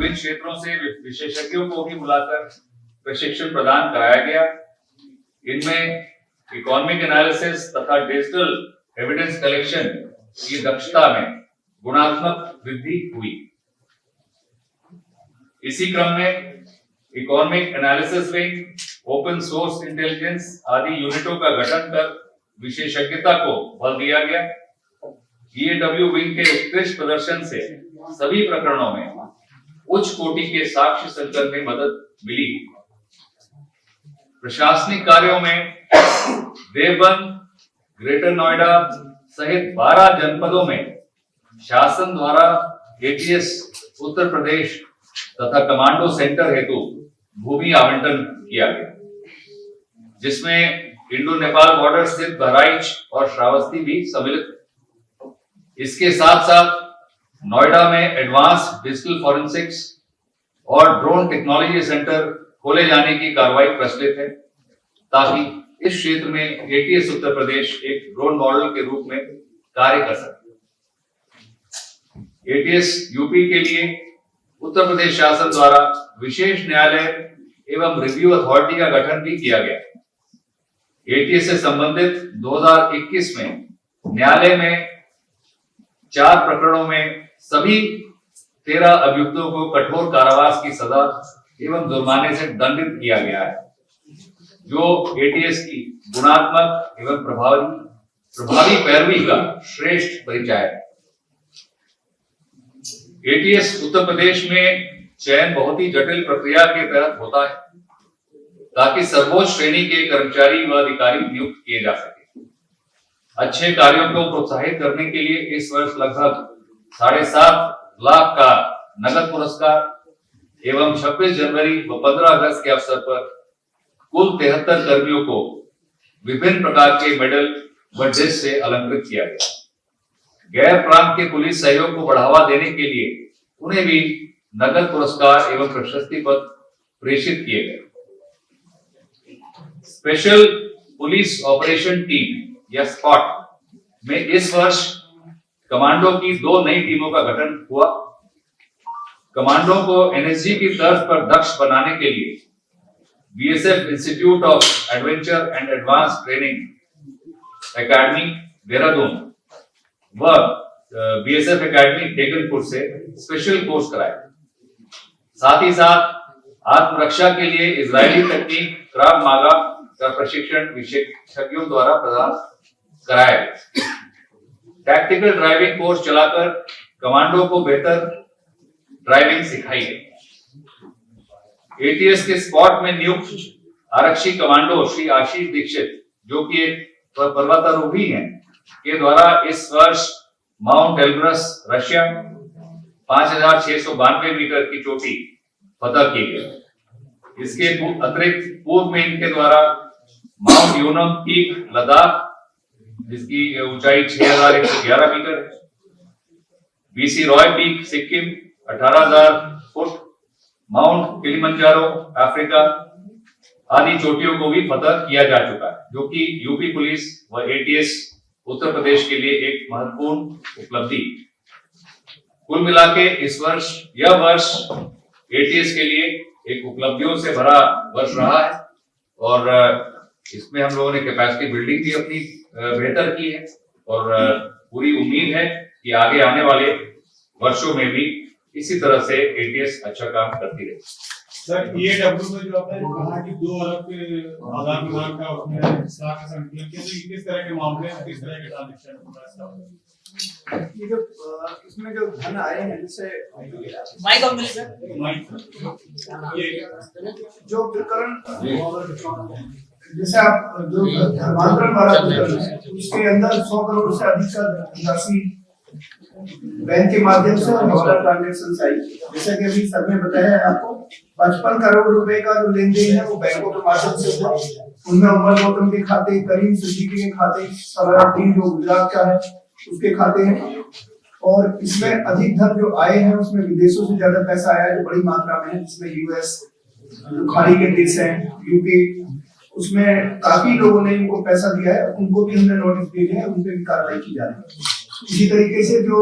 विभिन्न क्षेत्रों से विशेषज्ञों को भी बुलाकर प्रशिक्षण प्रदान कराया गया। इनमें इकोनॉमिक एनालिसिस तथा डिजिटल एविडेंस कलेक्शन की दक्षता में गुणात्मक वृद्धि हुई। इसी क्रम में economic analysis wing, open source intelligence आदि यूनिटों का गठन कर विशेषज्ञता को बल दिया गया। EAW विंग के उत्कृष्ट प्रदर्शन से सभी प्रकरणों में उच्च कोटि के साक्ष्य संकलन में मदद मिली। प्रशासनिक कार्यों में देवबंद, ग्रेटर नोएडा सहित 12 जनपदों में शासन द्वारा ATS उत्तर प्रदेश तथा कमांडो सेंटर हेतु भूमि आवंटन किया गया, जिसमें इंडो नेपाल बॉर्डर स्थित बहराइच और श्रावस्ती भी सम्मिलित है। इसके साथ साथ नोएडा में एडवांस डिजिटल फॉरेंसिक्स और ड्रोन टेक्नोलॉजी सेंटर खोले जाने की कार्रवाई प्रचलित है, ताकि इस क्षेत्र में ATS उत्तर प्रदेश एक ड्रोन मॉडल के रूप में कार्य कर सके। ATS यूपी के लिए उत्तर प्रदेश शासन द्वारा विशेष न्यायालय एवं रिव्यू अथॉरिटी का गठन भी किया गया। ATS से संबंधित 2021 में न्यायालय में 4 प्रकरणों में सभी 13 अभियुक्तों को कठोर कारावास की सजा एवं जुर्माने से दंडित किया गया है, जो ATS की गुणात्मक एवं प्रभावी पैरवी का श्रेष्ठ परिचय है। ATS उत्तर प्रदेश में चयन बहुत ही जटिल प्रक्रिया के तहत होता है, ताकि सर्वोच्च श्रेणी के कर्मचारी व अधिकारी नियुक्त किए जा सके। अच्छे कार्यों को प्रोत्साहित करने के लिए इस वर्ष लगभग 7.5 लाख का नगद पुरस्कार एवं 26 जनवरी व 15 अगस्त के अवसर पर कुल 73 कर्मियों को विभिन्न प्रकार के मेडल व ड्रेस से अलंकृत किया गया। गैर प्रांत के पुलिस सहयोग को बढ़ावा देने के लिए उन्हें भी नगद पुरस्कार एवं प्रशस्ति पत्र प्रेषित किए गए। स्पेशल पुलिस ऑपरेशन टीम या स्पॉट में इस वर्ष कमांडो की 2 नई टीमों का गठन हुआ। कमांडो को NSG की तर्ज पर दक्ष बनाने के लिए BSF institute of adventure and advance training academy Dehradun व BSF एकेडमी टेकनपुर से स्पेशल कोर्स कराए। साथ ही साथ आत्मरक्षा के लिए इजरायली तकनीक क्राव मागा का प्रशिक्षण विशेषज्ञों द्वारा प्रदान कराया। टैक्टिकल ड्राइविंग कोर्स चलाकर कमांडो को बेहतर ड्राइविंग सिखाई गई। ATS के स्पॉट में नियुक्त आरक्षी कमांडो श्री आशीष दीक्षित, जो कि एक पर्वतारोही हैं, के द्वारा इस वर्ष माउंट एल्ब्रस रशिया 5692 मीटर की चोटी फतह की गई। इसके अतिरिक्त पूर्व में इनके द्वारा माउंट यूनम पीक लद्दाख, जिसकी ऊंचाई 6111 मीटर है, BC Roy peak Sikkim 18000 foot, mount Kilimanjaro Africa आदि चोटियों को भी फतह किया जा चुका है, जो कि यूपी पुलिस व ATS उत्तर प्रदेश के लिए एक महत्वपूर्ण उपलब्धि। कुल मिला के यह वर्ष ATS के लिए एक उपलब्धियों से भरा वर्ष रहा है और इसमें हम लोगों ने कैपेसिटी बिल्डिंग भी अपनी बेहतर की है और पूरी उम्मीद है कि आगे आने वाले वर्षों में भी इसी तरह से ATS अच्छा काम करती रहे। सर, EAW में जो आपने कहा कि 2 अलग आधार प्रदान का उसमें हिस्सा का संकलन किया, तो किस तरह के मामले में किस तरह के ट्रांजैक्शन होगा? ये जो इसमें जो धन आए हैं, जैसे माइक ऑन करिए सर। जो प्रकरण जैसे आप जो धर्मांतरण वाला प्रकरण है, उसके अंदर 100 करोड़ से अधिक का राशि बैंक के माध्यम से डॉलर ट्रांजैक्शन आई। जैसा कि अभी सर ने बताया है आपको, 55 करोड़ रुपए का जो लेन देन है वो बैंकों के माध्यम से हुआ। उनमें उमर गौतम के खाते, करीम सिद्दीकी के खाते, सलाउद्दीन जो गुजरात का है उसके खाते हैं, और इसमें अधिक धन जो आए हैं उसमें विदेशों से ज्यादा पैसा आया है जो बड़ी मात्रा में है, जिसमें US, जो खाड़ी के देश हैं, UK, उसमें काफी लोगों ने इनको पैसा दिया है, उनको भी हमने नोटिस दिए हैं, उन पर भी कार्रवाई की जा रही है। इसी तरीके से जो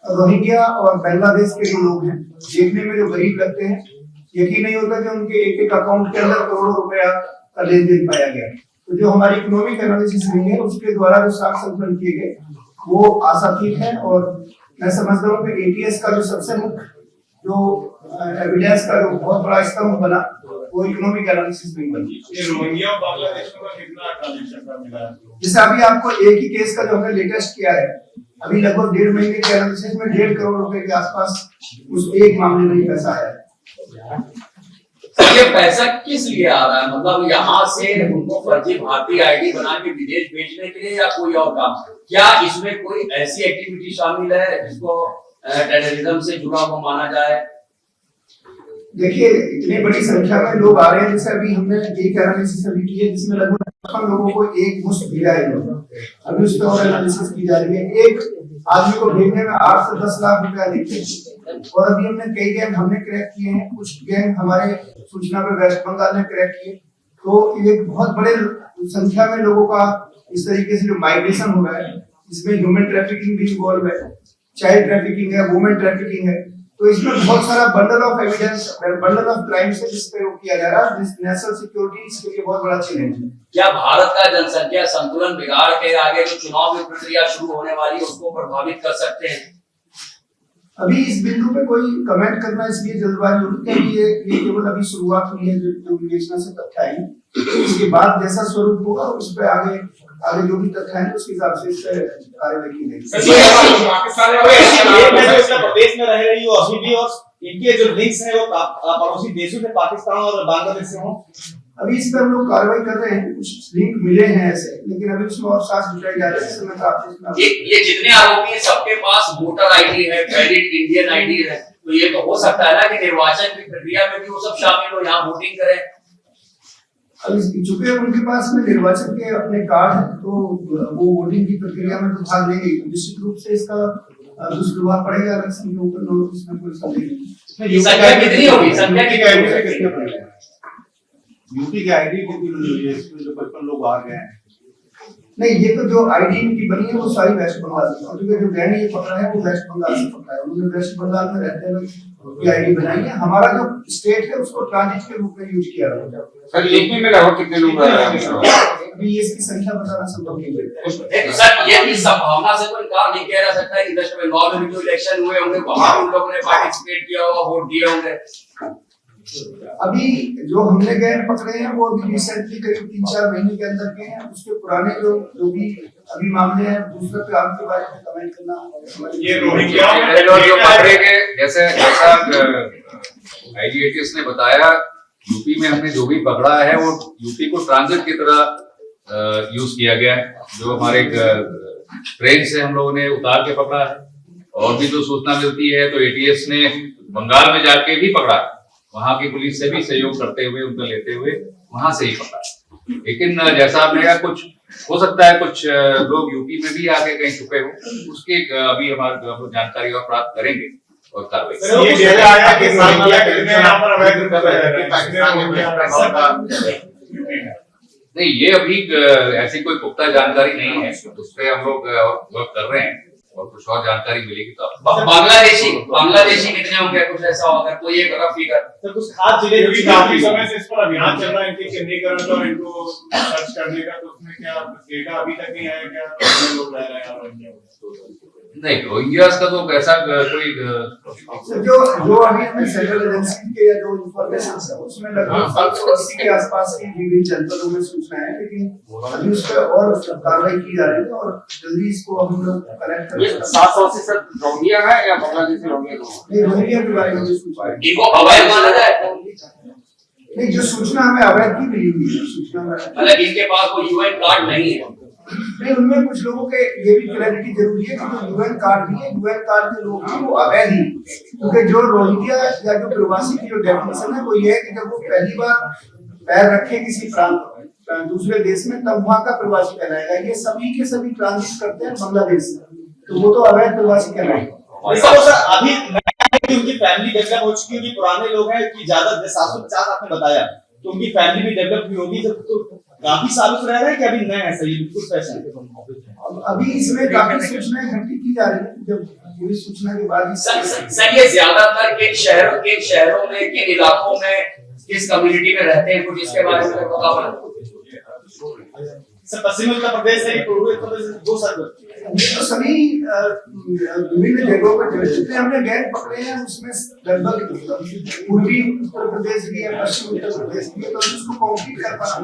रोहिंग्या और बांग्लादेश के जो लोग हैं, देखने में जो गरीब लगते हैं, यकीन नहीं होता कि उनके एक एक अकाउंट के अंदर करोड़ों रुपया का लेन देन पाया गया। तो जो हमारी इकोनॉमिक एनालिसिस हुई है उसके द्वारा जो साक्ष्य संकलन किए गए वो आशातीत है, और मैं समझता हूँ कि एटीएस का जो सबसे मुख्य जो एविडेंस का जो बहुत बड़ा स्तंभ बना वो इकोनॉमिक एनालिसिस में बनी। ये रोहिंग्या और बांग्लादेश में कितना ट्रांजैक्शन का मिला है? जैसे अभी आपको एक ही केस का जो हमने लेटेस्ट किया है, अभी लगभग 1.5 महीने के एनालिसिस में 1.5 करोड़ रुपए के आसपास उस एक मामले में ही पैसा आया है। ये पैसा किस लिए आ रहा है? मतलब यहाँ से उनको फर्जी भारतीय आईडी बना के विदेश भेजने के लिए या कोई और काम? क्या इसमें कोई ऐसी एक्टिविटी शामिल है जिसको टेररिज्म से जुड़ा हुआ माना जाए? देखिए, इतनी बड़ी संख्या में लोग आ रहे हैं, जैसे अभी हमने एक एनालिसिस अभी की है जिसमें लगभग 55 लोगों को एक मुश्त भेजा है। अभी उस पर और एनालिसिस की जा रही है। एक आदमी को भेजने में 8 से 10 लाख रुपया देते हैं। और अभी हमने कई गैंग हमने क्रैक किए हैं, कुछ गैंग हमारे सूचना पे वेस्ट बंगाल ने क्रैक किए। तो एक बहुत बड़े संख्या में लोगों का इस तरीके से जो माइग्रेशन हो रहा है, इसमें ह्यूमन ट्रैफिकिंग भी इन्वॉल्व है, चाइल्ड ट्रैफिकिंग है, वुमेन ट्रैफिकिंग है। तो इसमें बहुत सारा bundle of evidence, bundle of crimes है जिस पे वो किया जा रहा है। नेशनल सिक्योरिटी इसके लिए बहुत बड़ा चैलेंज है। क्या भारत का जनसंख्या संतुलन बिगाड़ के आगे जो चुनाव की प्रक्रिया शुरू होने वाली है उसको प्रभावित कर सकते हैं? अभी इस बिंदु पे कोई कमेंट करना इसलिए जल्दबाजी होगी क्योंकि ये केवल अभी शुरुआत हुई है जो विवेचना से तथ्य आई। इसके बाद जैसा स्वरूप होगा उस पे आगे जो भी तथ्य है उसके हिसाब से इस पे कार्रवाई की जाएगी। पाकिस्तान में प्रदेश में रह रही हो अभी भी, और इनके जो लिंक्स हैं वो पड़ोसी देशों से, पाकिस्तान और बांग्लादेश से हो। अभी इस पर हम लोग कार्रवाई कर रहे हैं, कुछ लिंक मिले हैं ऐसे, लेकिन अभी उसमें और साक्ष्य जुटाए जा रहे हैं। समय का आपसे ये जितने आरोपी हैं सबके पास वोटर आईडी है, वैलिड इंडियन आईडी है, तो ये तो हो सकता है ना कि निर्वाचन की प्रक्रिया में भी वो सब शामिल हो, यहाँ वोटिंग करें। अभी चूंकि उनके पास में निर्वाचन के अपने कार्ड है तो वो वोटिंग की प्रक्रिया में तो भाग लेंगे। निश्चित रूप से इसका दुष्प्रभाव पड़ेगा इलेक्शन के ऊपर, लोग इसमें कोई संदेह नहीं। संख्या कितनी होगी? संख्या कितनी होगी? यूपी की आईडी कितनी बनी हुई है इसमें जो 55 लोग आ गए हैं? नहीं, ये तो जो आईडी इनकी बनी है वो सारी वेस्ट बंगाल की, और जो गैंग ये पकड़ा है वो वेस्ट बंगाल से पकड़ा है। उन्होंने वेस्ट बंगाल में रहते हुए ये आईडी बनाई है। हमारा जो स्टेट है उसको ट्रांजिट के रूप में यूज किया गया। सर यूपी में लगभग कितने लोग रह रहे हैं? अभी इसकी संख्या बताना संभव नहीं है। सर ये भी संभावना से कोई इनकार नहीं किया जा सकता कि वेस्ट बंगाल में जो इलेक्शन हुए होंगे वहां उन लोगों ने पार्टिसिपेट किया होगा, वोट दिए होंगे। अभी जो हमने गैंग पकड़े हैं वो अभी रिसेंटली करीब 3-4 महीने के अंदर के हैं। उसके पुराने जो भी अभी मामले हैं दूसरे पे आपके बारे में कमेंट करना। ये रोहिंग्या जो पकड़े गए, जैसा आईजीएटीएस ने बताया, यूपी में हमने जो भी पकड़ा है वो यूपी को ट्रांजिट की तरह यूज किया गया है। जो हमारे ट्रेन से हम लोगों ने उतार के पकड़ा है, और भी जो सूचना मिलती है तो एटीएस ने बंगाल में जाके भी पकड़ा, वहां की पुलिस से भी सहयोग करते हुए उनको लेते हुए वहां से ही पकड़ा। लेकिन जैसा आपने कहा, कुछ हो सकता है कुछ लोग यूपी में भी आके कहीं छुपे हो, उसकी अभी हमारी जानकारी और प्राप्त करेंगे और कार्रवाई। ये डेटा आया कि रोहिंग्या कितने यहाँ पर अवैध कर रहे हैं कि पाकिस्तान में नहीं, ये अभी ऐसी कोई पुख्ता जानकारी नहीं है, उस पर हम लोग वर्क कर रहे हैं और कुछ और जानकारी मिलेगी तो बांग्लादेशी कितने होंगे? कुछ ऐसा होगा कोई एक रफ फिगर? तो कुछ खास जिले जो काफी समय से इस पर अभियान चल रहा है इनके चिन्हीकरण और इनको सर्च करने का, तो उसमें क्या डेटा अभी तक नहीं आया? क्या कितने लोग रह रहे हैं रोहिंग्या? नहीं, रोहिंग्या का तो ऐसा कोई जो अभी हमें सेंट्रल एजेंसी के या जो इंफॉर्मेशन है उसमें लगभग 780 के आसपास की विभिन्न जनपदों में सूचना है, लेकिन अभी उस पर और कार्रवाई की जा रही है और जल्दी इसको हम लोग कलेक्ट कर। 780 सर रोहिंग्या है या बांग्लादेशी रोहिंग्या? नहीं, रोहिंग्या के बारे में जो सूचना है इनको अवैध माना जाए? नहीं, जो सूचना हमें अवैध की मिली हुई है सूचना में, मतलब इनके पास कोई यूएन कार्ड नहीं है? नहीं, उनमें कुछ लोगों के ये भी क्लैरिटी जरूरी है कि जो यूएन कार्ड भी है, यूएन कार्ड के लोग हैं वो अवैध ही, क्योंकि जो रोहिंग्या या जो प्रवासी की जो डेफिनेशन है वो ये है कि जब वो पहली बार पैर रखे किसी प्रांत दूसरे देश में तब वहाँ का प्रवासी कहलाएगा। ये सभी के सभी ट्रांजिट करते हैं बांग्लादेश से, तो वो तो अवैध प्रवासी कहलाएगा। अभी उनकी फैमिली डेवलप हो चुकी होगी, पुराने लोग हैं कि ज्यादा 750 आपने बताया, तो उनकी फैमिली भी डेवलप हुई होगी, जब तो काफी सालों से रह रहे हैं कि अभी नए हैं? सही बिल्कुल फ्रेश है। अभी इसमें काफी सूचनाएं इकट्ठी की जा रही है। जब पूरी सूचना के बाद ही सर ये ज्यादातर किन शहरों में किन इलाकों में किस कम्युनिटी में रहते हैं, कुछ इसके बारे में पता होगा? सर पश्चिमी उत्तर प्रदेश है, पूर्वी उत्तर प्रदेश, दो सर ये तो सभी विभिन्न जगहों पर जितने हमने गैंग पकड़े हैं उसमें लगभग पूर्वी उत्तर प्रदेश भी है, पश्चिमी उत्तर प्रदेश भी है, तो उसको कॉम्पीट कर पाना